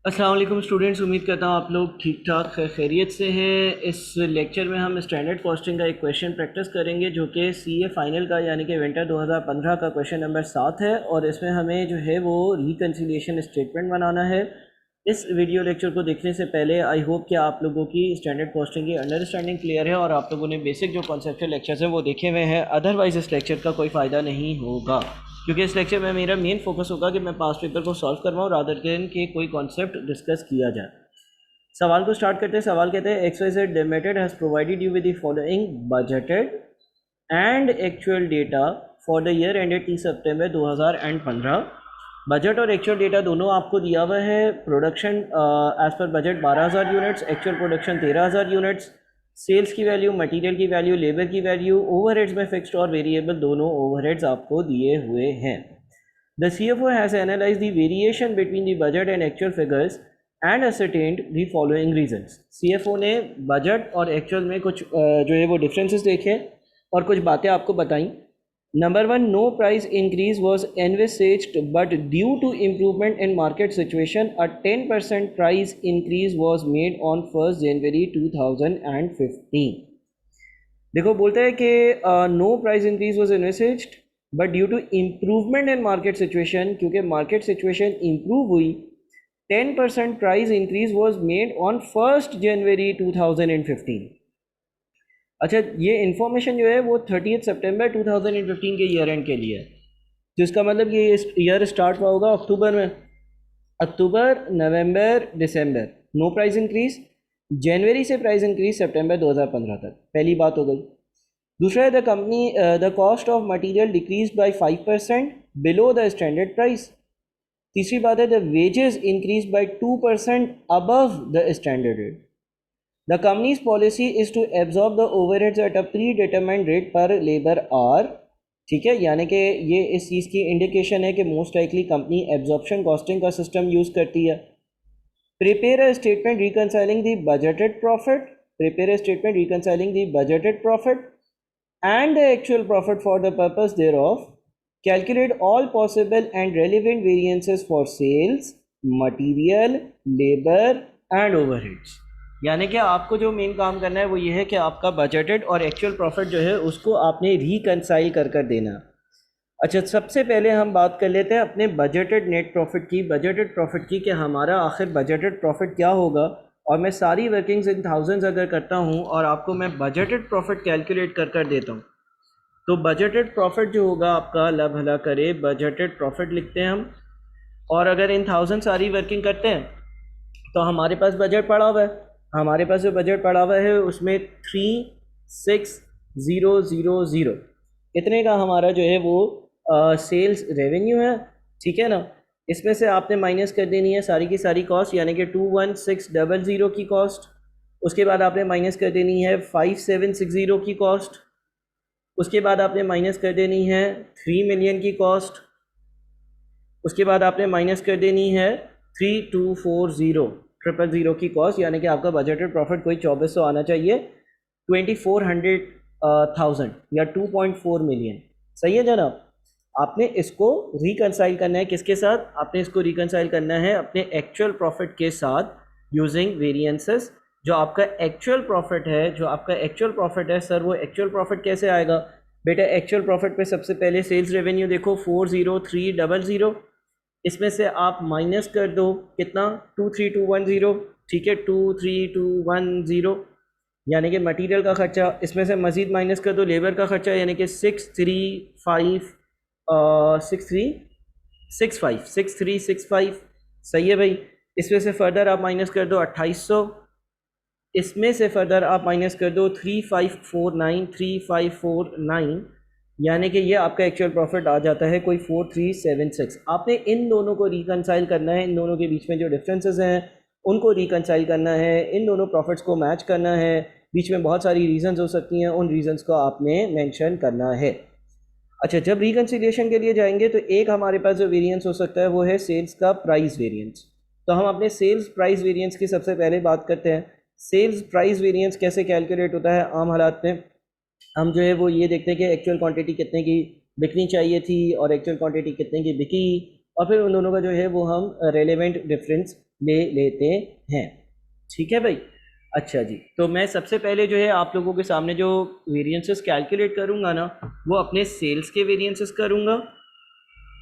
अस्सलाम वालेकुम स्टूडेंट्स, उम्मीद करता हूँ आप लोग ठीक ठाक खैरियत से हैं। इस लेक्चर में हम स्टैंडर्ड कॉस्टिंग का एक क्वेश्चन प्रैक्टिस करेंगे जो कि सीए फाइनल का यानी कि विंटर 2015 का क्वेश्चन नंबर 7 है और इसमें हमें जो है वो रिकन्सिलिएशन स्टेटमेंट बनाना है। इस वीडियो लेक्चर को देखने से पहले आई होप कि आप लोगों की स्टैंडर्ड कॉस्टिंग की अंडरस्टैंडिंग क्लियर है और आप लोगों ने बेसिक जो कॉन्सेप्चुअल लेक्चर्स हैं वो देखे हुए हैं। अदरवाइज़ इस लेक्चर का कोई फ़ायदा नहीं होगा, क्योंकि इस लेक्चर में मेरा मेन फोकस होगा कि मैं पास्ट पेपर को सॉल्व करवाऊँ रादर देन कि कोई कॉन्सेप्ट डिस्कस किया जाए। सवाल को स्टार्ट करते हैं। सवाल कहते हैं X Y Z limited has provided you with the following budgeted and actual data for the year ended 30 September 2015। Budget और एक्चुअल डेटा दोनों आपको दिया हुआ है। Production as per budget 12,000 units, actual production 13,000 units, sales की value, material की value, labour की value, overheads में फिक्स्ड और वेरिएबल दोनों ओवरहेड्स आपको दिए हुए हैं। The CFO has analyse the variation between the budget and actual figures and ascertained the following reasons. CFO ने बजट और एक्चुअल में कुछ जो है वो डिफरेंसेस देखे और कुछ बातें आपको बताई। Number one, no price increase was envisaged, but due to improvement in market situation, a 10% price increase was made on 1st January 2015. देखो बोलता है कि no price increase was envisaged but due to improvement in market situation, क्योंकि market situation improve हुई, 10% price increase was made on 1st January 2015। अच्छा, ये information जो है वो 30 सितंबर 2015 के ईयर एंड के लिए है, जिसका मतलब कि ये ईयर स्टार्ट हुआ होगा अक्टूबर में। अक्टूबर, नवंबर, दिसंबर नो प्राइस इंक्रीज, जनवरी से प्राइस इंक्रीज सितंबर 2015 तक। पहली बात हो गई। दूसरा है the cost of material decrease by 5% below the standard price. तीसरी बात है the wages increase by 2% above the standard rate. The company's policy is to absorb the overheads at a predetermined rate per labor hour। ठीक है, यानी कि ये इस चीज़ की इंडिकेशन है कि most likely company absorption costing का सिस्टम यूज़ करती है। Prepare a statement reconciling the budgeted profit, prepare a statement reconciling the budgeted profit and the actual profit for the purpose thereof, calculate all possible and relevant variances for sales, material, labor and overheads। यानी कि आपको जो main काम करना है वो ये है कि आपका बजटेड और एक्चुअल प्रॉफिट जो है उसको आपने रिकनसाइल कर देना। अच्छा, सबसे पहले हम बात कर लेते हैं अपने बजटेड नेट प्रॉफिट की, बजटेड प्रॉफिट की, कि हमारा आखिर बजटेड प्रॉफिट क्या होगा। और मैं सारी वर्किंग्स इन थाउजेंड्स अगर करता हूँ और आपको मैं बजटेड प्रॉफिट कैलकुलेट कर देता हूँ, तो बजटेड प्रॉफिट जो होगा आपका, अल्लाह भला करे, बजटेड प्रॉफिट लिखते हैं हम। और अगर इन थाउजेंड सारी वर्किंग करते हैं तो हमारे पास बजट पड़ा हुआ है। हमारे पास जो बजट पड़ा हुआ है उसमें 36,000 इतने का हमारा जो है वो सेल्स रेवेन्यू है। ठीक है ना। इसमें से आपने माइनस कर देनी है सारी की सारी कॉस्ट, यानी कि 21,600 की कॉस्ट। उसके बाद आपने माइनस कर देनी है 5,760 की कॉस्ट। उसके बाद आपने माइनस कर देनी है 3 मिलियन की कॉस्ट। उसके बाद आपने माइनस कर देनी है 3,240,000 की कॉस्ट, यानी कि आपका बजटेड प्रॉफिट कोई 2400 आना चाहिए, 2400,000 या 2.4 मिलियन। सही है जनाब। आपने इसको रिकनसाइल करना है किसके साथ? आपने इसको रिकनसाइल करना है अपने एक्चुअल प्रॉफिट के साथ यूजिंग वेरिएंसेस। जो आपका एक्चुअल प्रॉफिट है, जो आपका एक्चुअल प्रॉफिट है सर, वो एक्चुअल प्रॉफिट कैसे आएगा बेटा? एक्चुअल प्रॉफिट पे सबसे पहले सेल्स रेवेन्यू देखो 40300, इसमें से आप माइनस कर दो कितना, 23210। ठीक है, 23210, यानी कि मटेरियल का खर्चा, इसमें से मज़ीद माइनस कर दो लेबर का खर्चा, यानी कि 6365। सही है भाई। इसमें से फर्दर आप माइनस कर दो 2800, इसमें से फर्दर आप माइनस कर दो 3549, यानी कि ये आपका एक्चुअल प्रॉफिट आ जाता है कोई 4376। आपने इन दोनों को रिकनसाइल करना है, इन दोनों के बीच में जो डिफरेंसेस हैं उनको रिकनसाइल करना है, इन दोनों प्रॉफिट्स को मैच करना है। बीच में बहुत सारी रीजंस हो सकती हैं, उन रीजंस को आपने मेंशन करना है। अच्छा, जब रिकन्सिलिएशन के लिए जाएंगे तो एक हमारे पास जो वेरिएंस हो सकता है वो है सेल्स का प्राइस वेरिएंस। तो हम अपने सेल्स प्राइस वेरिएंस की सबसे पहले बात करते हैं। सेल्स प्राइस वेरिएंस कैसे कैलकुलेट होता है? आम हालात में हम जो है वो ये देखते हैं कि एक्चुअल क्वांटिटी कितने की बिकनी चाहिए थी और एक्चुअल क्वांटिटी कितने की बिकी, और फिर उन दोनों का जो है वो हम रेलेवेंट डिफरेंस ले लेते हैं। ठीक है भाई। अच्छा जी, तो मैं सबसे पहले जो है आप लोगों के सामने जो वेरिएंसेस कैलकुलेट करूंगा ना, वो अपने सेल्स के वेरिएंसेस करूंगा।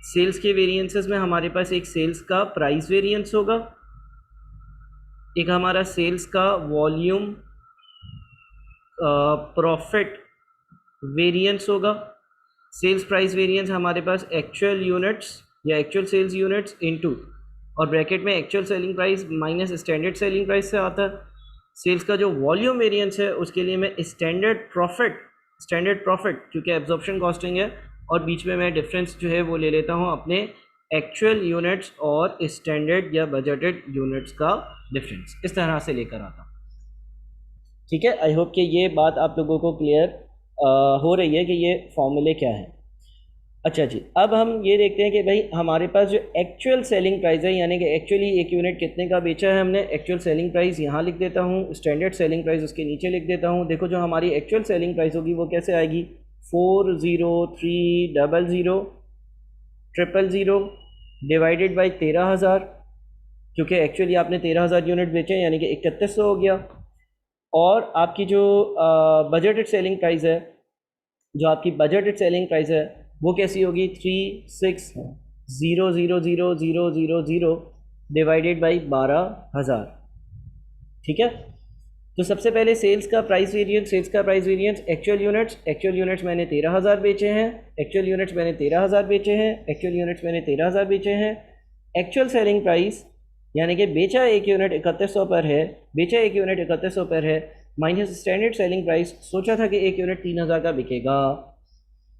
सेल्स के वेरिएंसेस में हमारे पास एक सेल्स का प्राइस वेरिएंस होगा, एक हमारा सेल्स का वॉल्यूम प्रॉफिट वेरिएंस होगा। सेल्स प्राइस वेरिएंस हमारे पास एक्चुअल यूनिट्स या एक्चुअल सेल्स यूनिट्स इनटू और ब्रैकेट में actual selling price minus standard selling price से आता है। सेल्स का जो वॉल्यूम वेरिएंस है उसके लिए मैं स्टैंडर्ड प्रॉफिट क्योंकि एब्जॉर्प्शन कॉस्टिंग है और बीच में मैं डिफरेंस जो है वो ले लेता हूँ अपने एक्चुअल यूनिट्स और स्टैंडर्ड या बजटेड यूनिट्स का डिफरेंस, इस तरह से लेकर आता हूँ। ठीक है, आई होप कि ये बात आप लोगों को क्लियर हो रही है कि ये फॉर्मूले क्या है। अच्छा जी, अब हम ये देखते हैं कि भाई हमारे पास जो एक्चुअल सेलिंग प्राइस है, यानी कि एक्चुअली एक यूनिट कितने का बेचा है हमने, एक्चुअल सेलिंग प्राइस यहाँ लिख देता हूँ, स्टैंडर्ड सेलिंग प्राइस उसके नीचे लिख देता हूँ। देखो जो हमारी एक्चुअल सेलिंग प्राइस होगी वो कैसे आएगी, 403000 डिवाइडेड बाई 13,000, क्योंकि एक्चुअली आपने 13,000 यूनिट बेचे यानी कि 3100 हो गया। और आपकी जो बजटेड सेलिंग प्राइस है, जो आपकी बजटेड सेलिंग प्राइस है वो कैसी होगी, 36000000 डिवाइडेड बाई 12,000। ठीक है, तो सबसे पहले सेल्स का प्राइस वेरिएंस एक्चुअल यूनिट्स मैंने 13,000 बेचे हैं, एक्चुअल यूनिट्स मैंने 13,000 बेचे हैं। एक्चुअल सेलिंग प्राइस यानी कि बेचा एक यूनिट 3100 पर है, माइनस स्टैंडर्ड सेलिंग प्राइस, सोचा था कि एक यूनिट 3,000 का बिकेगा,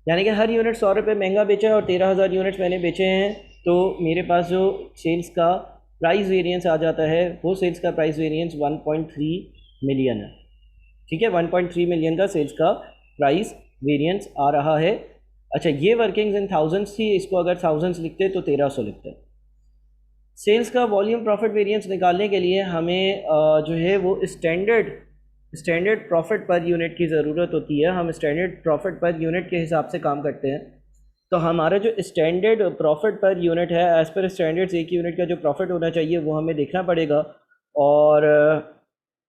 यानी कि हर यूनिट 100 रुपये महंगा बेचा है और 13,000 यूनिट्स मैंने बेचे हैं, तो मेरे पास जो सेल्स का प्राइस वेरिएंस आ जाता है वो सेल्स का प्राइस वेरिएंस 1.3 मिलियन है। ठीक है, 1.3 मिलियन का सेल्स का प्राइस वेरिएंस आ रहा है। अच्छा, ये वर्किंग्स इन थाउजेंड्स थी, इसको अगर थाउजेंड्स लिखते तो 1300 लिखते। सेल्स का वॉल्यूम प्रॉफिट वेरिएंस निकालने के लिए हमें जो है वो स्टैंडर्ड प्रॉफिट पर यूनिट की ज़रूरत होती है। हम स्टैंडर्ड प्रॉफिट पर यूनिट के हिसाब से काम करते हैं। तो हमारा जो स्टैंडर्ड प्रॉफिट पर यूनिट है, एज़ पर स्टैंडर्ड्स एक यूनिट का जो प्रॉफिट होना चाहिए वो हमें देखना पड़ेगा। और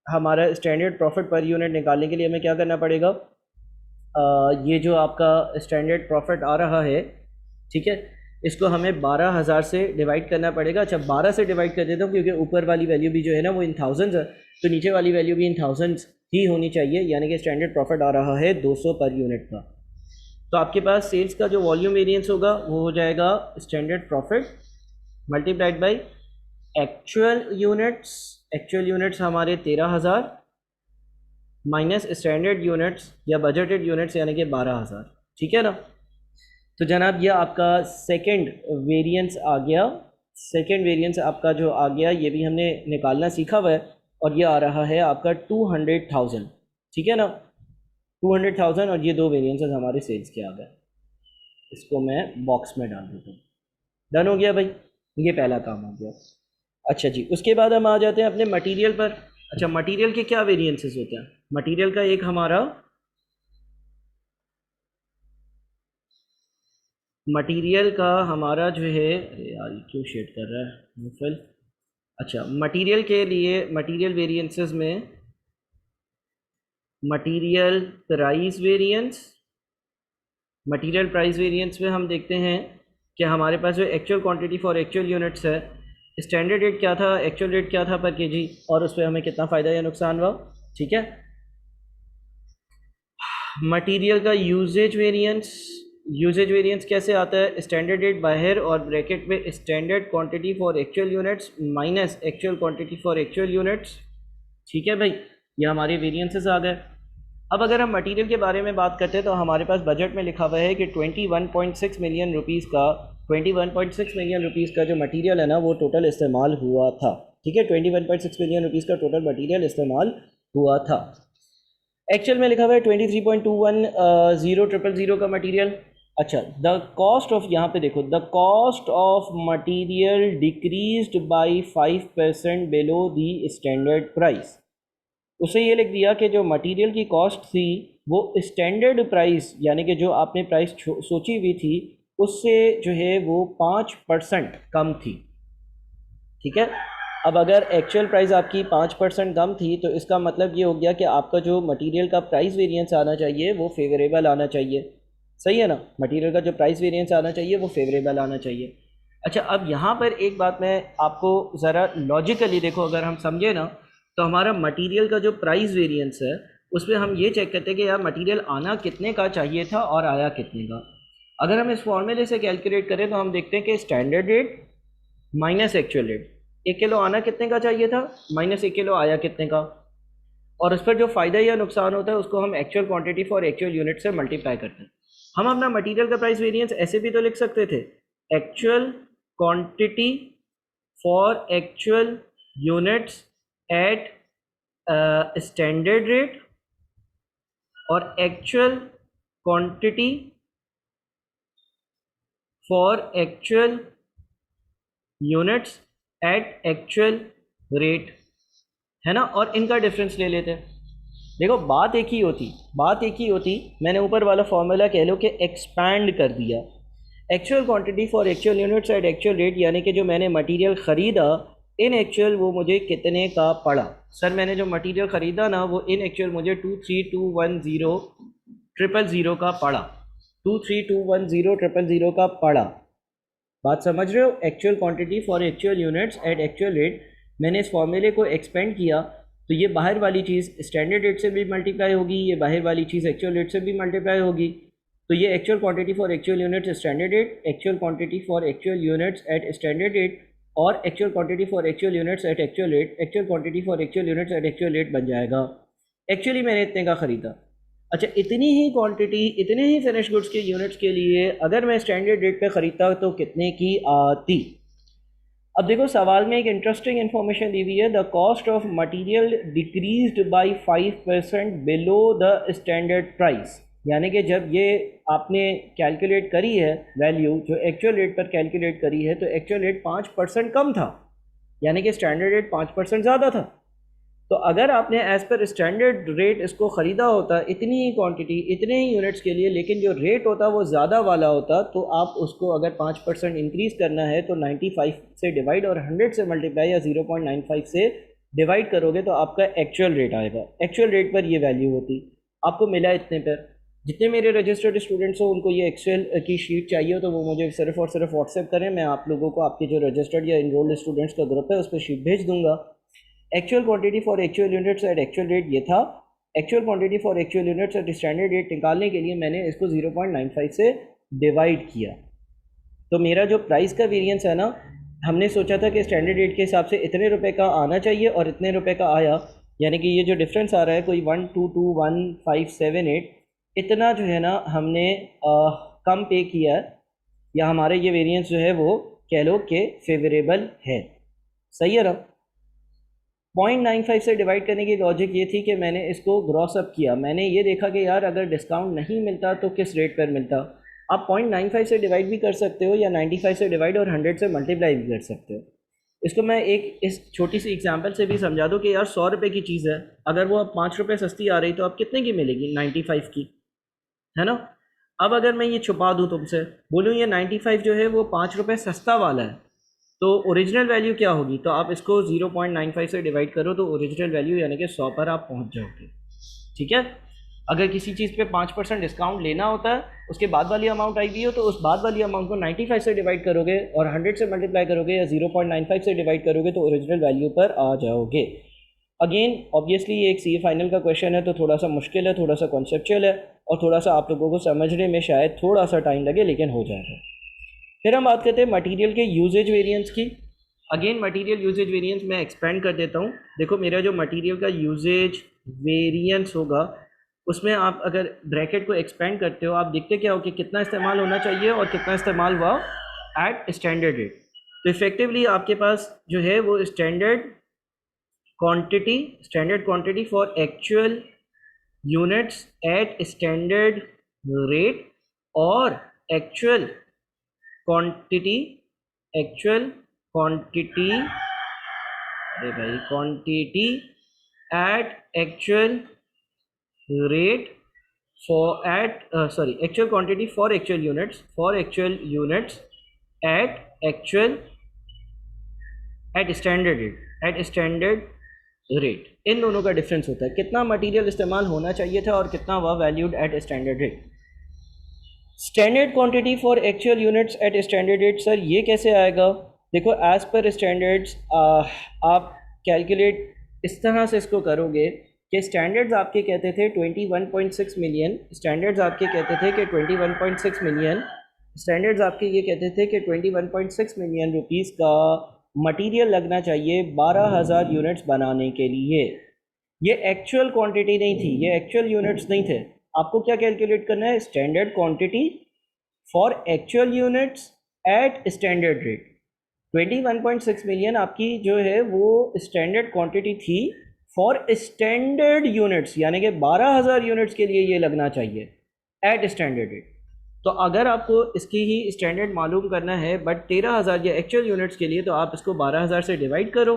हमारा स्टैंडर्ड प्रॉफिट पर यूनिट निकालने के लिए हमें क्या करना पड़ेगा, ये जो आपका स्टैंडर्ड प्रॉफिट आ रहा है, ठीक है, इसको हमें 12,000 से डिवाइड करना पड़ेगा। अच्छा, 12 से डिवाइड कर देता हूँ क्योंकि ऊपर वाली वैल्यू भी जो है ना वो इन थाउजेंड्स है, तो नीचे वाली वैल्यू भी इन थाउजेंड्स ही होनी चाहिए, यानी कि स्टैंडर्ड प्रॉफिट आ रहा है 200 पर यूनिट का। तो आपके पास सेल्स का जो वॉल्यूम वेरिएंस होगा वो हो जाएगा standard profit multiplied by actual units हमारे 13,000 माइनस स्टैंडर्ड यूनिट्स या बजटेड यूनिट्स यानी कि 12,000। ठीक है ना। तो जनाब ये आपका सेकंड वेरिएंस आ गया। सेकंड वेरिएंस आपका जो आ गया ये भी हमने निकालना सीखा हुआ है और ये आ रहा है आपका 200,000। ठीक है ना, 200,000 और ये दो वेरिएंसेस हमारे सेल्स के आ गए। इसको मैं बॉक्स में डाल देता हूँ। डन हो गया भाई, ये पहला काम हो गया। अच्छा जी, उसके बाद हम आ जाते हैं अपने मटेरियल पर। अच्छा, मटेरियल के क्या वेरिएंसेस होते हैं। मटेरियल का एक हमारा जो है, अरे यार क्यों शेड कर रहा है मुफल। अच्छा, मटेरियल के लिए मटेरियल वेरिएंसेस में मटेरियल प्राइस वेरिएंस में हम देखते हैं कि हमारे पास जो actual quantity for actual units है, स्टैंडर्ड रेट क्या था, एक्चुअल रेट क्या था पर केजी, और उस पर हमें कितना फ़ायदा या नुकसान हुआ। ठीक है, मटेरियल का यूजेज वेरिएंस कैसे आता है, स्टैंडर्ड रेट बाहर और ब्रैकेट में standard quantity for actual units minus actual quantity for actual units. ठीक है भाई, ये हमारे वेरिएंसेस आ गए। अब अगर हम मटेरियल के बारे में बात करते हैं तो हमारे पास बजट में लिखा हुआ है कि 21.6 मिलियन रुपीज़ का जो मटेरियल है ना वो टोटल इस्तेमाल हुआ था। ठीक है, 21.6 मिलियन रुपीज़ का टोटल मटेरियल इस्तेमाल हुआ था। एक्चुअल में लिखा हुआ है 23.210000 का मटेरियल। अच्छा, द कॉस्ट ऑफ, यहाँ पे देखो, the cost of material decreased bye 5% below the standard price. उसे ये लिख दिया कि जो मटेरियल की कॉस्ट थी वो स्टैंडर्ड प्राइस यानी कि जो आपने प्राइस सोची हुई थी उससे जो है वो 5% कम थी। ठीक है, अब अगर एक्चुअल प्राइस आपकी 5% कम थी तो इसका मतलब ये हो गया कि आपका जो मटेरियल का प्राइस वेरिएंस आना चाहिए वो फेवरेबल आना चाहिए। सही है ना, मटेरियल का जो प्राइस वेरिएंस आना चाहिए वो फेवरेबल आना चाहिए। अच्छा, अब यहाँ पर एक बात मैं आपको ज़रा लॉजिकली देखो, अगर हम समझे ना तो हमारा मटेरियल का जो प्राइस वेरिएंस है उसमें हम ये चेक करते हैं कि यार मटेरियल आना कितने का चाहिए था और आया कितने का। अगर हम इस फॉर्मूले से कैलकुलेट करें तो हम देखते हैं कि standard rate minus actual rate, 1 kilo आना कितने का चाहिए था माइनस 1 किलो आया कितने का, और उस पर जो फ़ायदा या नुकसान होता है उसको हम actual quantity for actual unit से मल्टीप्लाई करते हैं। हम अपना मटेरियल का प्राइस वेरिएंस ऐसे भी तो लिख सकते थे, actual quantity for actual units at standard rate और actual quantity for actual units at actual rate, है ना, और इनका डिफरेंस ले लेते हैं। देखो बात एक ही होती, मैंने ऊपर वाला फॉर्मूला कह लो कि एक्सपैंड कर दिया। Actual quantity for actual units at actual rate, यानी कि जो मैंने मटेरियल ख़रीदा इन एक्चुअल वो मुझे कितने का पड़ा। सर मैंने जो मटेरियल ख़रीदा ना वो इन एक्चुअल मुझे 23210,000 का पड़ा, 23210,000 का पड़ा। बात समझ रहे हो, actual quantity for actual units at actual rate. मैंने इस फॉर्मूले को एक्सपेंड किया तो ये बाहर वाली चीज़ स्टैंडर्ड रेट से भी मल्टीप्लाई होगी, ये बाहर वाली चीज़ एक्चुअल रेट से भी मल्टीप्लाई होगी। तो ये actual quantity for actual units standard rate, actual quantity for actual units at standard rate और actual quantity for actual units at actual rate, actual quantity for actual units at actual rate बन जाएगा। Actually मैंने इतने का ख़रीदा। अच्छा, इतनी ही quantity इतने ही फिनिश गुड्स के यूनिट्स के लिए अगर मैं स्टैंडर्ड रेट पे ख़रीदता तो कितने की आती। अब देखो सवाल में एक इंटरेस्टिंग इन्फॉर्मेशन दी हुई है, the cost of material decreased bye 5% below the standard price. यानी कि जब ये आपने कैलकुलेट करी है वैल्यू जो एक्चुअल रेट पर कैलकुलेट करी है तो एक्चुअल रेट 5% कम था, यानी कि स्टैंडर्ड रेट 5% ज़्यादा था। तो अगर आपने एज़ पर स्टैंडर्ड रेट इसको ख़रीदा होता इतनी ही क्वांटिटी इतने ही यूनिट्स के लिए, लेकिन जो रेट होता वो ज़्यादा वाला होता, तो आप उसको अगर 5% इंक्रीज़ करना है तो 95 से डिवाइड और 100 से मल्टीप्लाई या 0.95 से डिवाइड करोगे तो आपका एक्चुअल रेट आएगा। एक्चुअल रेट पर ये वैल्यू होती, आपको मिला इतने पर। जितने मेरे रजिस्टर्ड स्टूडेंट्स हो उनको ये एक्सेल की शीट चाहिए तो वो मुझे सिर्फ और सिर्फ व्हाट्सएप करें, मैं आप लोगों को आपके जो रजिस्टर्ड या इनरोल्ड स्टूडेंट्स का ग्रुप है उस पर शीट भेज दूंगा। Actual quantity for actual units at actual rate ये था। Actual quantity for actual units at standard rate निकालने के लिए मैंने इसको 0.95 से डिवाइड किया। तो मेरा जो प्राइस का वेरिएंस है ना, हमने सोचा था कि स्टैंडर्ड रेट के हिसाब से इतने रुपए का आना चाहिए और इतने रुपए का आया, यानी कि ये जो डिफरेंस आ रहा है कोई 1221578, इतना जो है ना हमने कम पे किया, या हमारे ये वेरिएंस जो है वो कह लो कि फेवरेबल है। सही है ना। 0.95 से डिवाइड करने की लॉजिक ये थी कि मैंने इसको ग्रॉस अप किया, मैंने ये देखा कि यार अगर डिस्काउंट नहीं मिलता तो किस रेट पर मिलता। आप 0.95 से डिवाइड भी कर सकते हो या 95 से डिवाइड और 100 से मल्टीप्लाई भी कर सकते हो। इसको मैं एक इस छोटी सी एग्जांपल से भी समझा दूं कि यार 100 रुपये की चीज़ है, अगर वो अब 5 रुपये सस्ती आ रही तो अब कितने की मिलेगी, 95 की, है ना। अब अगर मैं ये छुपा दूँ तुमसे, बोलूँ ये 95 जो है वो 5 रुपये सस्ता वाला है, तो ओरिजिनल वैल्यू क्या होगी, तो आप इसको 0.95 से डिवाइड करो तो ओरिजिनल वैल्यू यानी कि 100 पर आप पहुंच जाओगे। ठीक है। अगर किसी चीज़ पे 5% डिस्काउंट लेना होता है, उसके बाद वाली अमाउंट आई हुई हो तो उस बाद वाली अमाउंट को 95 से डिवाइड करोगे और 100 से मल्टीप्लाई करोगे या 0.95 से डिवाइड करोगे तो ओरिजिनल वैल्यू पर आ जाओगे। अगेन ऑब्वियसली ये एक सी फाइनल का क्वेश्चन है तो थोड़ा सा मुश्किल है, थोड़ा सा कॉन्सेप्चुअल है और थोड़ा सा आप लोगों को समझने में शायद थोड़ा सा टाइम लगे, लेकिन हो जाएगा। फिर हम बात करते हैं मटेरियल के यूजेज वेरिएंस की। अगेन मटेरियल यूजेज वेरिएंस मैं एक्सपेंड कर देता हूँ। देखो मेरा जो मटेरियल का यूजेज वेरिएंस होगा उसमें आप अगर ब्रैकेट को एक्सपेंड करते हो आप देखते क्या हो कि कितना इस्तेमाल होना चाहिए और कितना इस्तेमाल हुआ एट स्टैंडर्ड रेट। तो इफेक्टिवली आपके पास जो है वो standard quantity for actual units at standard rate और एक्चुअल क्वांटिटी अरे भाई quantity at actual rate for actual quantity for actual units at actual at standard rate, at standard rate, इन दोनों का डिफरेंस होता है, कितना मटेरियल इस्तेमाल होना चाहिए था और कितना हुआ valued at standard rate. Standard quantity for actual units at standard rate, sir ये कैसे आएगा? देखो एज पर स्टैंडर्ड्स आप कैलकुलेट इस तरह से इसको करोगे कि स्टैंडर्ड्स आपके कहते थे 21.6 मिलियन, स्टैंडर्ड्स आपके कहते थे कि 21.6 मिलियन, स्टैंडर्ड्स आपके ये कहते थे कि 21.6 मिलियन रुपीस का मटेरियल लगना चाहिए 12,000 यूनिट्स बनाने के लिए। ये एक्चुअल क्वांटिटी नहीं थी, ये एक्चुअल यूनिट्स नहीं थे। आपको क्या कैलकुलेट करना है? Standard quantity for actual units at standard rate. 21.6 million आपकी जो है वो स्टैंडर्ड क्वांटिटी थी फॉर स्टैंडर्ड यूनिट्स, यानी कि 12,000 यूनिट्स के लिए ये लगना चाहिए एट स्टैंडर्ड रेट। तो अगर आपको इसकी ही स्टैंडर्ड मालूम करना है बट 13,000 या एक्चुअल यूनिट्स के लिए, तो आप इसको 12,000 से डिवाइड करो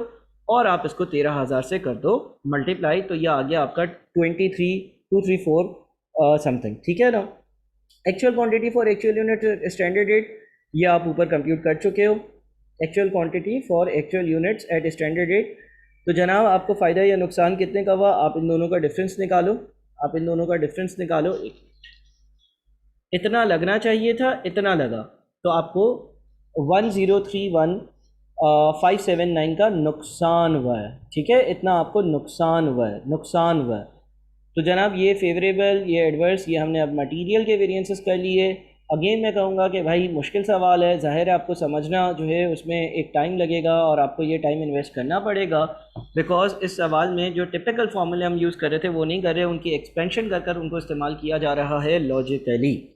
और आप इसको 13,000 से कर दो मल्टीप्लाई, तो यह आ गया आपका 23,234 समथिंग, ठीक है ना। Actual quantity for actual unit standard rate ये आप ऊपर कंप्यूट कर चुके हो, actual quantity for actual units at standard rate. तो जनाब आपको फ़ायदा या नुकसान कितने का हुआ, आप इन दोनों का डिफरेंस निकालो, आप इन दोनों का डिफरेंस निकालो। इतना लगना चाहिए था, इतना लगा, तो आपको 1031,579 का नुकसान हुआ है, ठीक है, इतना आपको नुकसान हुआ है, नुकसान हुआ है। तो जनाब ये फेवरेबल, ये एडवर्स, ये हमने अब मटेरियल के वेरिएंसेस कर लिए। अगेन मैं कहूँगा कि भाई मुश्किल सवाल है, ज़ाहिर है आपको समझना जो है उसमें एक टाइम लगेगा और आपको ये टाइम इन्वेस्ट करना पड़ेगा, बिकॉज इस सवाल में जो टिपिकल फार्मूले हम यूज़ कर रहे थे वो नहीं कर रहे, उनकी एक्सपेंशन कर कर उनको इस्तेमाल किया जा रहा है लॉजिकली।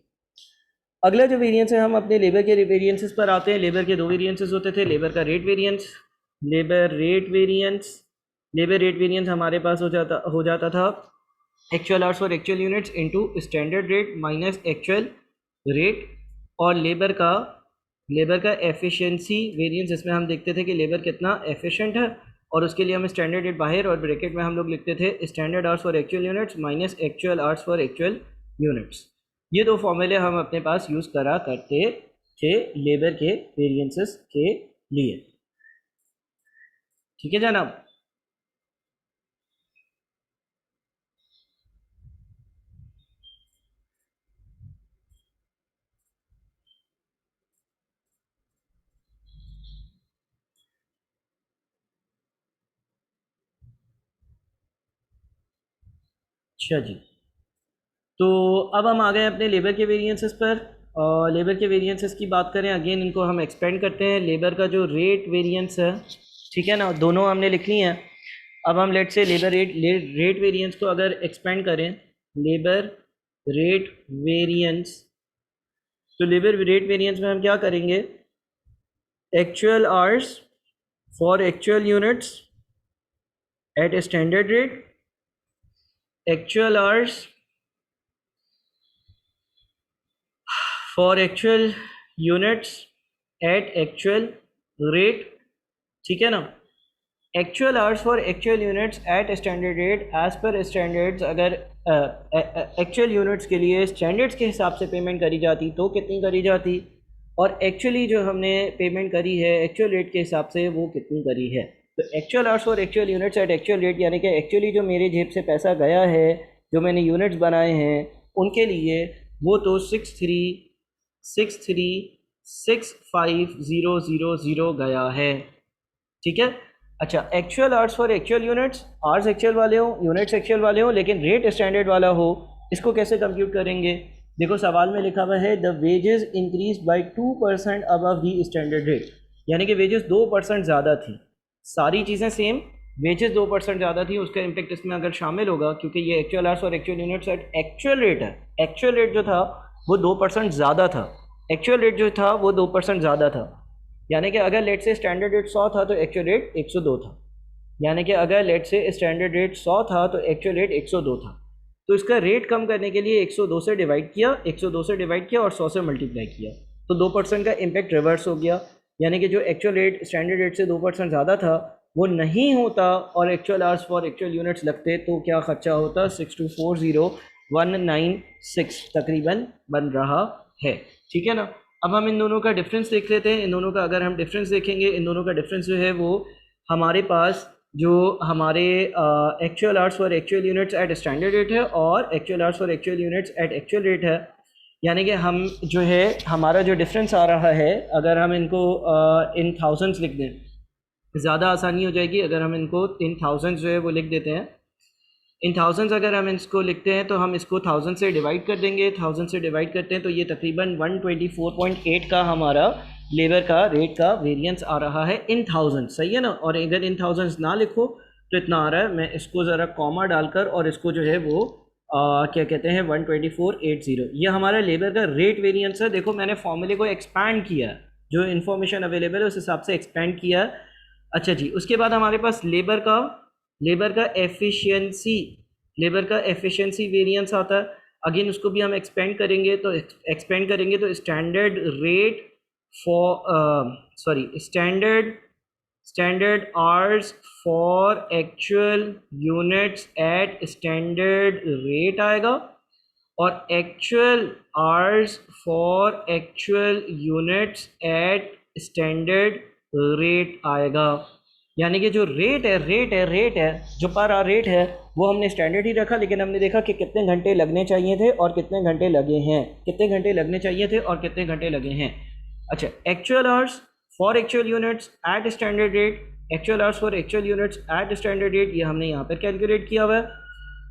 अगला जो वेरिएंस है, हम अपने लेबर के वेरिएंसेस पर आते हैं। लेबर के दो वेरिएंसेस होते थे, लेबर का rate variance, labour rate variance. Labour rate variance हमारे पास हो जाता था actual hours for actual units into standard rate minus actual rate. और लेबर का एफिशिएंसी वेरिएंस, इसमें हम देखते थे कि लेबर कितना एफिशिएंट है और उसके लिए हम स्टैंडर्ड रेट बाहर और ब्रैकेट में हम लोग लिखते थे standard hours for actual units minus actual hours for actual units. ये दो फॉर्मूले हम अपने पास यूज़ करा करते थे लेबर के वेरिएंसेस के लिए, ठीक है जनाब। अच्छा जी, तो अब हम आ गए अपने लेबर के वेरिएंसेस पर। लेबर के वेरिएंसेस की बात करें, अगेन इनको हम एक्सपेंड करते हैं। लेबर का जो रेट वेरिएंस है, ठीक है ना, दोनों हमने लिख ली हैं। अब हम लेट से लेबर रेट वेरिएंस को अगर एक्सपेंड करें, लेबर रेट वेरिएंस, तो लेबर रेट वेरिएंस में हम क्या करेंगे? Actual hours for actual units at standard rate, actual hours for actual units at actual rate, ठीक है ना। Actual hours for actual units at standard rate as per standards, अगर actual units के लिए स्टैंडर्ड्स के हिसाब से पेमेंट करी जाती तो कितनी करी जाती, और एक्चुअली जो हमने पेमेंट करी है एक्चुअल रेट के हिसाब से वो कितनी करी है। तो actual hours for actual units at actual rate, यानी कि एक्चुअली जो मेरे जेब से पैसा गया है, जो मैंने यूनिट्स बनाए हैं उनके लिए, वो तो 63,650,000 गया है, ठीक है। अच्छा, actual hours for actual units, hours actual वाले हो, यूनिट्स एक्चुअल वाले हो, लेकिन रेट स्टैंडर्ड वाला हो, इसको कैसे कंप्यूट करेंगे? देखो सवाल में लिखा हुआ है the wages increase by 2% above the standard rate, यानी कि वेजेस 2% ज़्यादा थी। सारी चीज़ें सेम, वेजेस 2% ज़्यादा थी, उसका इम्पेक्ट इसमें अगर शामिल होगा, क्योंकि ये एक्चुअल आवर्स और actual units at actual rate है। एक्चुअल रेट जो था वो 2% ज़्यादा था, एक्चुअल रेट जो था वो 2% ज़्यादा था। यानी कि अगर लेट से स्टैंडर्ड रेट 100 था तो एक्चुअल रेट 102 था, यानी कि अगर लेट से स्टैंडर्ड रेट 100 था तो एक्चुअल रेट 102 था। तो इसका रेट कम करने के लिए 102 से डिवाइड किया, 102 से डिवाइड किया और 100 से मल्टीप्लाई किया, तो 2% का इम्पैक्ट रिवर्स हो गया। यानी कि जो एक्चुअल रेट स्टैंडर्ड रेट से 2% ज़्यादा था वो नहीं होता और actual hours for actual units लगते, तो क्या खर्चा होता? 6240196 तकरीबन बन रहा है, ठीक है ना। अब हम इन दोनों का डिफरेंस देख लेते हैं। इन दोनों का अगर हम डिफरेंस देखेंगे, इन दोनों का डिफरेंस जो है वो हमारे पास जो हमारे actual hours for actual units at standard rate है और actual hours for actual units at actual rate है, यानी कि हम जो है हमारा जो डिफरेंस आ रहा है, अगर हम इनको इन थाउजेंड्स लिख दें ज़्यादा आसानी हो जाएगी। अगर हम इनको इन थाउजेंड्स जो है वो लिख देते हैं, इन थाउजेंड्स अगर हम इसको लिखते हैं तो हम इसको 1000 से डिवाइड कर देंगे। 1000 से डिवाइड करते हैं तो ये तकरीबन 124.8 का हमारा लेबर का रेट का वेरिएंस आ रहा है इन थाउजेंड, सही है ना। और अगर इन थाउजेंड्स ना लिखो तो इतना आ रहा है, मैं इसको ज़रा कॉमा डालकर और इसको जो है वो क्या कहते हैं 124.80, ये हमारा लेबर का रेट वेरिएंस है। देखो मैंने फॉर्मूले को एक्सपैंड किया, जो इन्फॉर्मेशन अवेलेबल है उस हिसाब से एक्सपैंड किया। अच्छा जी, उसके बाद हमारे पास लेबर का एफिशिएंसी वेरिएंस आता है। अगेन उसको भी हम एक्सपेंड करेंगे तो standard rate for standard hours for actual units at standard rate आएगा और actual hours for actual units at standard rate आएगा। यानी कि जो रेट है जो पर आवर रेट है वो हमने स्टैंडर्ड ही रखा, लेकिन हमने देखा कि कितने घंटे लगने चाहिए थे और कितने घंटे लगे हैं, कितने घंटे लगने चाहिए थे और कितने घंटे लगे हैं। अच्छा, actual hours for actual units at standard rate, actual hours for actual units at standard rate, ये हमने यहाँ पर कैलकुलेट किया हुआ है।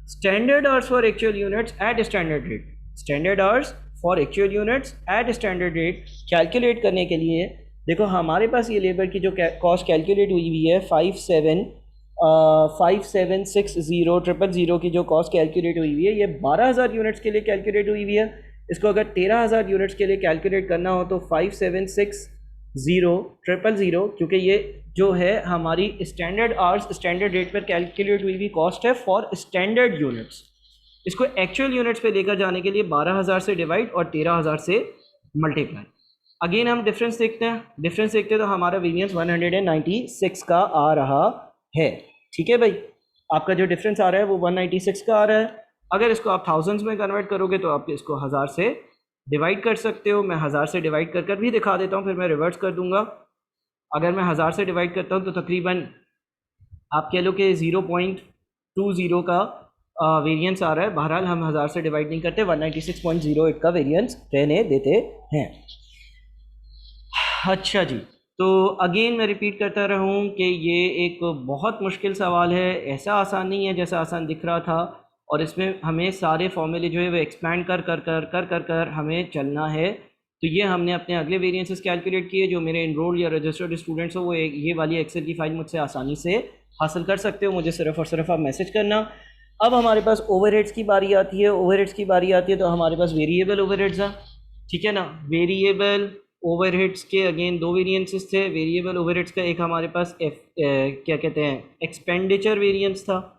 Standard hours for actual units at standard rate, standard hours for actual units at standard rate calculate करने के लिए देखो हमारे पास ये लेबर की जो कॉस्ट कैलकुलेट हुई है 5760,000 की जो कॉस्ट कैलकुलेट हुई है, ये 12,000 यूनिट्स के लिए कैलकुलेट हुई है। इसको अगर 13,000 यूनिट्स के लिए कैलकुलेट करना हो तो 5760,000, क्योंकि ये जो है हमारी स्टैंडर्ड आवर्स स्टैंडर्ड रेट पर कैलकुलेट हुई कॉस्ट है फॉर स्टैंडर्ड यूनिट्स। इसको एक्चुअल यूनिट्स पे लेकर जाने के लिए 12,000 से डिवाइड और 13,000 से मल्टीप्लाई। अगेन हम डिफरेंस देखते हैं तो हमारा वेरिएंस 196 का आ रहा है। ठीक है भाई, आपका जो डिफरेंस आ रहा है वो 196 का आ रहा है। अगर इसको आप थाउजेंड्स में कन्वर्ट करोगे तो आप इसको 1000 से डिवाइड कर सकते हो। मैं 1000 से डिवाइड कर भी दिखा देता हूँ, फिर मैं रिवर्स कर दूंगा। अगर मैं 1000 से डिवाइड करता हूँ तो तकरीबन आप कह लो कि 0.20 का वेरिएंस आ रहा है। बहरहाल हम 1000 से डिवाइड नहीं करते, 196.08 का वेरिएंस रहने देते हैं। अच्छा जी, तो अगेन मैं रिपीट करता रहूँ कि ये एक बहुत मुश्किल सवाल है, ऐसा आसान नहीं है जैसा आसान दिख रहा था, और इसमें हमें सारे फॉर्मूले जो है वो एक्सपैंड कर हमें चलना है। तो ये हमने अपने अगले वेरिएंसेस कैलकुलेट किए। जो मेरे इनरोल्ड या रजिस्टर्ड स्टूडेंट्स हो वो ये वाली एक्सेल की फाइल मुझसे आसानी से हासिल कर सकते हो, मुझे सिर्फ और सिर्फ आप मैसेज करना। अब हमारे पास ओवरहेड्स की बारी आती है। तो हमारे पास वेरिएबल ओवरहेड्स हैं, ठीक है ना। वेरिएबल ओवरहेड्स के अगेन दो वेरिएंसेस थे। वेरिएबल ओवरहेड्स का एक हमारे पास क्या कहते हैं एक्सपेंडिचर वेरिएंस था।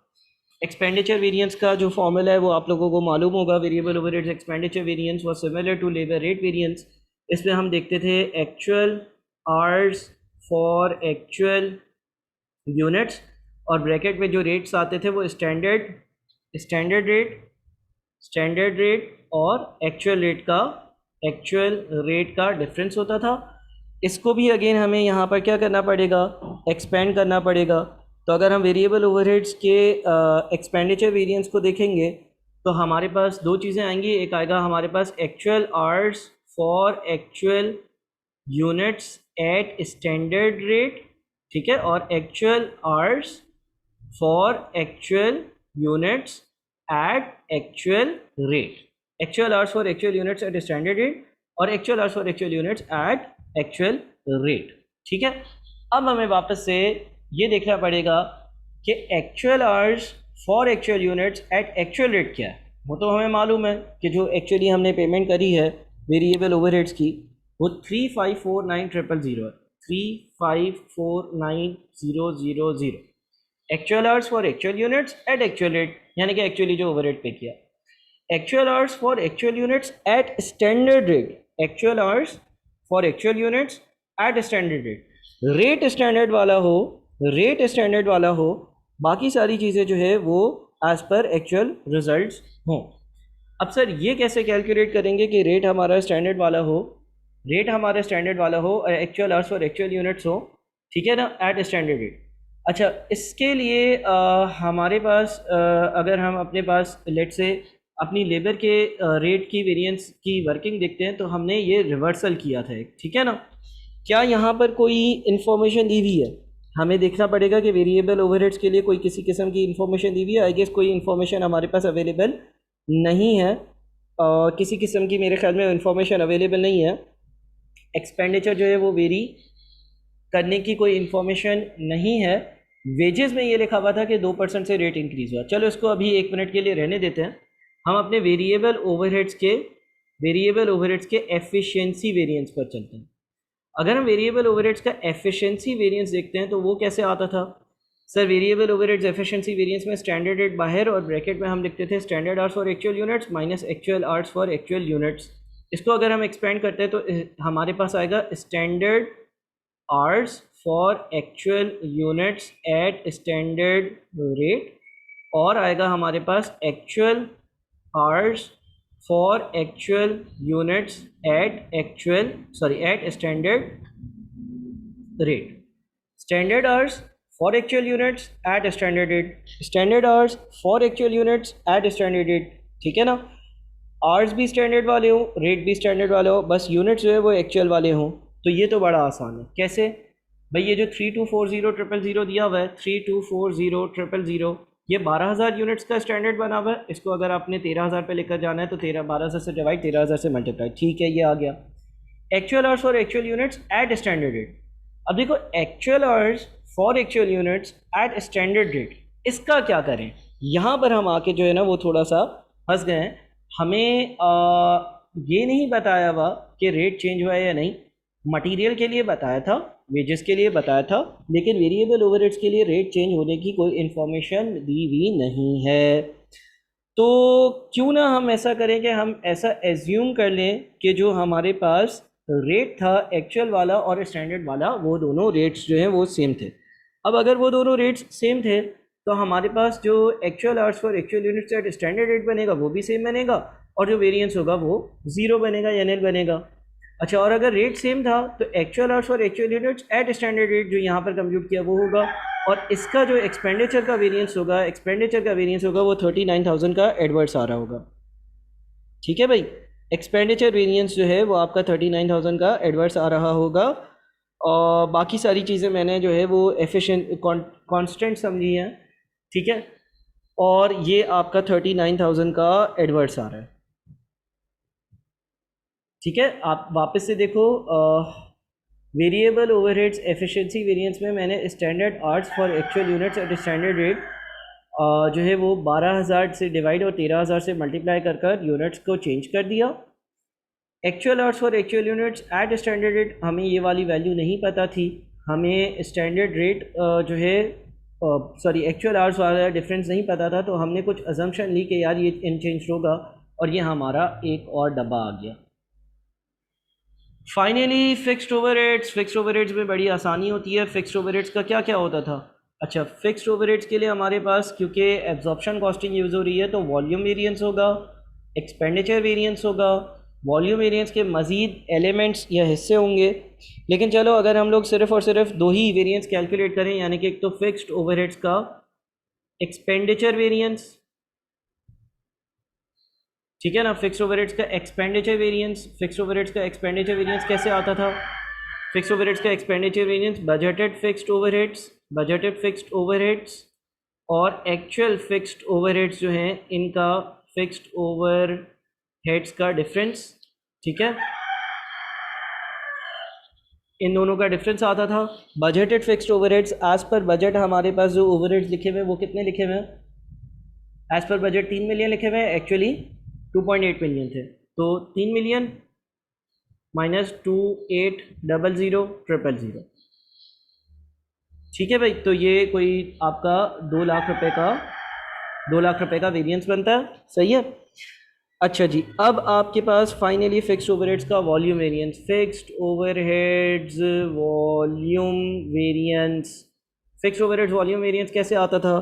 एक्सपेंडिचर वेरिएंस का जो फॉर्मूला है वो आप लोगों को मालूम होगा। Variable overheads expenditure variance was similar to labour rate variance. इसमें हम देखते थे actual hours for actual units और ब्रैकेट में जो रेट्स आते थे वो स्टैंडर्ड रेट और एक्चुअल रेट का डिफरेंस होता था। इसको भी अगेन हमें यहाँ पर क्या करना पड़ेगा, एक्सपेंड करना पड़ेगा। तो अगर हम वेरिएबल ओवरहेड्स के एक्सपेंडिचर वेरिएंस को देखेंगे तो हमारे पास दो चीज़ें आएंगी। एक आएगा हमारे पास actual hours for actual units at standard rate, ठीक है, और actual hours for actual units at actual rate. Actual hours for actual units at standard rate और actual hours for actual units at actual rate, ठीक है। अब हमें वापस से ये देखना पड़ेगा कि actual hours for actual units at actual rate क्या है। वो तो हमें मालूम है कि जो एक्चुअली हमने पेमेंट करी है वेरिएबल ओवरहेड्स की वो 3549000 है, 3549000। Actual hours for actual units at actual rate, यानी कि एक्चुअली जो ओवरहेड पे किया। Actual hours for actual units at standard rate, actual hours for actual units at standard rate. Rate standard वाला हो, बाकी सारी चीज़ें जो है वो एज पर एक्चुअल रिजल्ट्स हों। अब सर ये कैसे कैलकुलेट करेंगे कि रेट हमारा स्टैंडर्ड वाला हो। रेट हमारा स्टैंडर्ड वाला हो और एक्चुअल आवर्स और एक्चुअल यूनिट्स हो, ठीक है ना, एट स्टैंडर्ड रेट। अच्छा, इसके लिए हमारे पास अगर हम अपने पास लेट से अपनी लेबर के रेट की वेरिएंस की वर्किंग देखते हैं तो हमने ये रिवर्सल किया था एक, ठीक है ना। क्या यहाँ पर कोई इन्फॉर्मेशन दी हुई है? हमें देखना पड़ेगा कि वेरिएबल ओवरहेड्स के लिए कोई किसी किस्म की इन्फॉर्मेशन दी हुई है। आई गेस कोई इन्फॉर्मेशन हमारे पास अवेलेबल नहीं है, किसी किस्म की मेरे ख्याल में इन्फॉर्मेशन अवेलेबल नहीं है। एक्सपेंडिचर जो है वो वेरी करने की कोई इन्फॉर्मेशन नहीं है। वेजेस में ये लिखा हुआ था कि 2% से रेट इंक्रीज़ हुआ। चलो इसको अभी 1 मिनट के लिए रहने देते हैं। हम अपने वेरिएबल ओवरहेड्स के एफिशिएंसी वेरिएंस पर चलते हैं। अगर हम वेरिएबल ओवरहेड्स का एफिशिएंसी वेरिएंस देखते हैं तो वो कैसे आता था? Sir, variable overheads efficiency variance में स्टैंडर्ड रेट बाहर और ब्रैकेट में हम लिखते थे standard hours for actual units minus actual hours for actual units. इसको अगर हम एक्सपेंड करते हैं तो हमारे पास आएगा standard hours for actual units at standard rate, और आएगा हमारे पास actual hours for actual units at standard rate. Standard hours for actual units at standard rate, standard hours for actual units at standard rate, ठीक है ना। Hours भी standard वाले हों, रेट भी स्टैंडर्ड वाले हो, बस यूनिट्स जो है वो एक्चुअल वाले हों। तो ये तो बड़ा आसान है। कैसे भाई? ये जो 3240,000 दिया हुआ है, 3240,000, ये 12,000 यूनिट्स का स्टैंडर्ड बना हुआ है। इसको अगर आपने 13,000 पे लेकर जाना है तो 12,000 से डिवाइड, 13,000 से मल्टीप्लाई, ठीक है, ये आ गया। Actual hours for actual units at standard rate. अब देखो, actual hours for actual units at standard rate, इसका क्या करें? यहाँ पर हम आके जो है ना वो थोड़ा सा फंस गए हैं। हमें ये नहीं बताया हुआ कि रेट चेंज हुआ है या नहीं। मटेरियल के लिए बताया था, वेजेस के लिए बताया था, लेकिन वेरिएबल ओवरहेड्स के लिए रेट चेंज होने की कोई इन्फॉर्मेशन दी हुई नहीं है। तो क्यों ना हम ऐसा करें कि हम ऐसा एज्यूम कर लें कि जो हमारे पास रेट था एक्चुअल वाला और स्टैंडर्ड वाला, वो दोनों रेट्स जो हैं वो सेम थे। अब अगर वो दोनों रेट्स सेम थे तो हमारे पास जो actual hours for actual units at standard rate बनेगा वो भी सेम बनेगा, और जो वेरिएंस होगा वो 0 बनेगा या nil बनेगा। अच्छा, और अगर रेट सेम था तो actual hours for actual units at standard rate जो यहाँ पर कंप्यूट किया वो होगा, और इसका जो एक्सपेंडिचर का वेरिएंस होगा वो 39,000 का एडवर्स आ रहा होगा। ठीक है भाई, एक्सपेंडिचर वेरिएंस जो है वो आपका 39,000 का एडवर्स आ रहा होगा, और बाकी सारी चीज़ें मैंने जो है वो एफिशिएंट कांस्टेंट समझी हैं, ठीक है। और ये आपका 39,000 का एडवर्स आ रहा है, ठीक है। आप वापस से देखो, वेरिएबल ओवरहेड्स एफिशिएंसी वेरिएंस में मैंने standard hours for actual units at standard rate जो है वो 12,000 से डिवाइड और 13,000 से मल्टीप्लाई कर यूनिट्स को चेंज कर दिया। Actual hours for actual units at standard rate, हमें ये वाली वैल्यू नहीं पता थी। हमें स्टैंडर्ड रेट जो है एक्चुअल आवर्स वाला डिफरेंस नहीं पता था, तो हमने कुछ अजम्पशन ली कि यार ये इंचेंज होगा, और ये हमारा एक और डब्बा आ गया। फाइनली फिक्स्ड ओवरहेड्स में बड़ी आसानी होती है। फिक्स्ड ओवरहेड्स का क्या क्या होता था? अच्छा, फिक्स्ड ओवरहेड्स के लिए हमारे पास क्योंकि एब्जॉर्प्शन कॉस्टिंग यूज़ हो रही है तो वॉल्यूम वेरिएंस होगा, एक्सपेंडिचर वेरिएंस होगा। वॉल्यूम वेरिएंस के मज़ीद एलिमेंट्स या हिस्से होंगे, लेकिन चलो अगर हम लोग सिर्फ और सिर्फ दो ही वेरिएंस कैलकुलेट करें, यानी कि एक तो फिक्स्ड ओवरहेड्स का एक्सपेंडिचर वेरिएंस, ठीक है ना, फिक्स्ड ओवरहेड्स का एक्सपेंडिचर वेरिएंस। फिक्स्ड ओवरहेड्स का एक्सपेंडिचर वेरिएंस कैसे आता था? फिक्स्ड ओवरहेड्स का expenditure variance budgeted fixed overheads और एक्चुअल फिक्स्ड ओवरहेड्स जो हैं इनका फिक्स्ड ओवरहेड्स का डिफरेंस, ठीक है, इन दोनों का डिफरेंस आता था। Budgeted fixed overheads, as per budget हमारे पास जो ओवरहेड्स लिखे हुए हैं वो कितने लिखे हुए हैं? एज पर बजट 3 मिलियन लिखे हुए हैं, एक्चुअली 2.8 मिलियन थे। तो 3 मिलियन माइनस 2800,000, ठीक है भाई। तो ये कोई आपका 2 लाख रुपए का वेरिएंस बनता है, सही है। अच्छा जी, अब आपके पास फाइनली फिक्स्ड ओवरहेड्स का volume variance. Fixed overheads volume variance, fixed overheads volume variance कैसे आता था?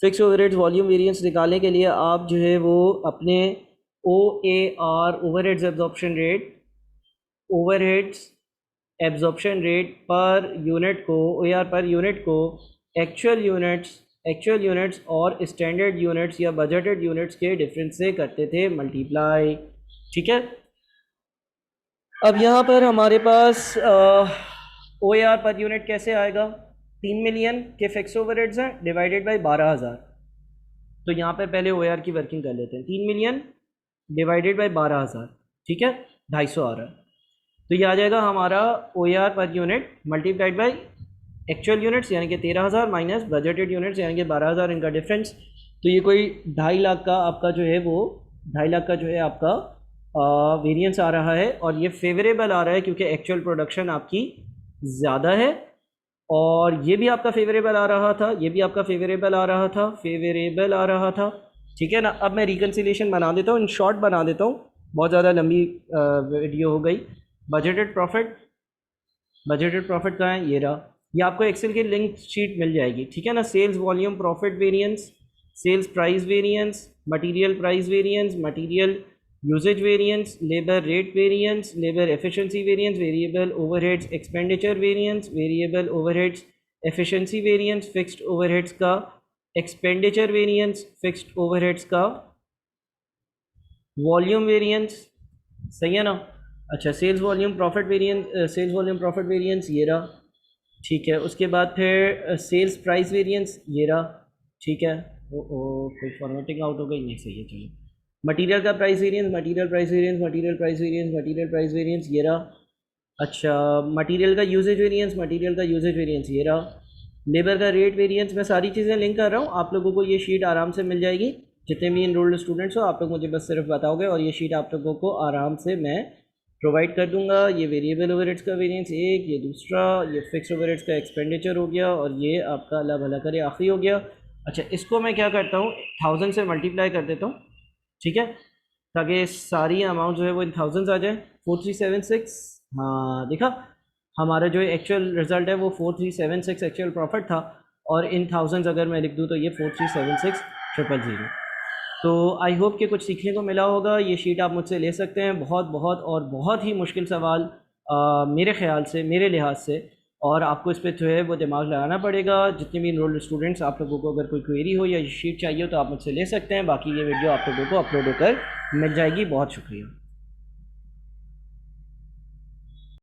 फिक्स्ड ओवरहेड्स वॉल्यूम वेरिएंस निकालने के लिए आप जो है वो अपने OAR overheads absorption rate, overheads absorption rate per unit को OAR पर यूनिट को एक्चुअल यूनिट्स और स्टैंडर्ड यूनिट्स या बजटेड यूनिट्स के डिफरेंस से करते थे मल्टीप्लाई। ठीक है, अब यहाँ पर हमारे पास OAR पर यूनिट कैसे आएगा, 3 मिलियन के फिक्स ओवरहेड्स हैं डिवाइडेड बाई 12,000। तो यहाँ पर पहले OAR की वर्किंग कर लेते हैं, 3 मिलियन डिवाइडेड बाई 12,000, ठीक है, 250 आ रहा है। तो ये आ जाएगा हमारा OAR per unit multiplied by actual units यानी कि 13,000 माइनस बजटेड यूनिट्स यानी कि 12,000, इनका डिफरेंस। तो ये कोई 2.5 लाख का आपका जो है वो 2.5 लाख का जो है आपका वेरिएंस आ रहा है, और ये फेवरेबल आ रहा है क्योंकि एक्चुअल प्रोडक्शन आपकी ज़्यादा है, और ये भी आपका फेवरेबल आ रहा था, ये भी आपका फेवरेबल आ रहा था, ठीक है ना। अब मैं रिकन्सिलेशन बना देता हूँ, इन शॉर्ट बना देता हूँ, बहुत ज़्यादा लंबी वीडियो हो गई। बजटेड प्रॉफिट कहाँ है, ये रहा, ये आपको एक्सेल की लिंक शीट मिल जाएगी, ठीक है ना। Sales volume profit variance, sales price variance, material price variance, material usage variance, labour rate variance, labour efficiency variance, variable overheads expenditure variance, variable overheads efficiency variance, fixed overheads का expenditure variance, fixed overheads का volume variance, सही है ना। अच्छा, sales volume profit variance ये रहा, ठीक है। उसके बाद फिर सेल्स प्राइस वेरिएंस ये रहा, ठीक है। कोई फॉर्मेटिंग आउट हो गई, नहीं सही है, चलिए। मटेरियल का प्राइस वेरिएंस ये रहा। अच्छा, मटेरियल का यूजेज वेरिएंस ये रहा। लेबर का रेट वेरिएंस, मैं सारी चीज़ें लिंक कर रहा हूँ, आप लोगों को ये शीट आराम से मिल जाएगी, जितने भी इनरोल्ड स्टूडेंट्स हो, आप लोग मुझे बस सिर्फ बताओगे और ये शीट आप लोगों को आराम से मैं प्रोवाइड कर दूंगा। ये वेरिएबल ओवरहेड्स का वेरिएंस एक, ये दूसरा, ये फिक्स ओवरहेड्स का एक्सपेंडिचर हो गया, और ये आपका अल्लाह भला करे आखिरी हो गया। अच्छा, इसको मैं क्या करता हूँ, 1000 से मल्टीप्लाई कर देता हूँ, ठीक है, ताकि सारी अमाउंट जो है वो इन थाउजेंड्स आ जाए। 4376, हाँ देखा, हमारा जो एक्चुअल रिजल्ट है वो 4376 एक्चुअल प्रॉफिट था, और इन थाउजेंड्स अगर मैं लिख दूँ तो ये 4376,000। तो आई होप कि कुछ सीखने को मिला होगा। ये शीट आप मुझसे ले सकते हैं, बहुत ही मुश्किल सवाल मेरे ख्याल से, मेरे लिहाज से, और आपको इस पर जो है वो दिमाग लगाना पड़ेगा। जितने भी इनरोल्ड स्टूडेंट्स, आप लोगों को अगर कोई क्वेरी हो या शीट चाहिए हो तो आप मुझसे ले सकते हैं। बाकी ये वीडियो आप लोगों को अपलोड होकर मिल जाएगी। बहुत शुक्रिया।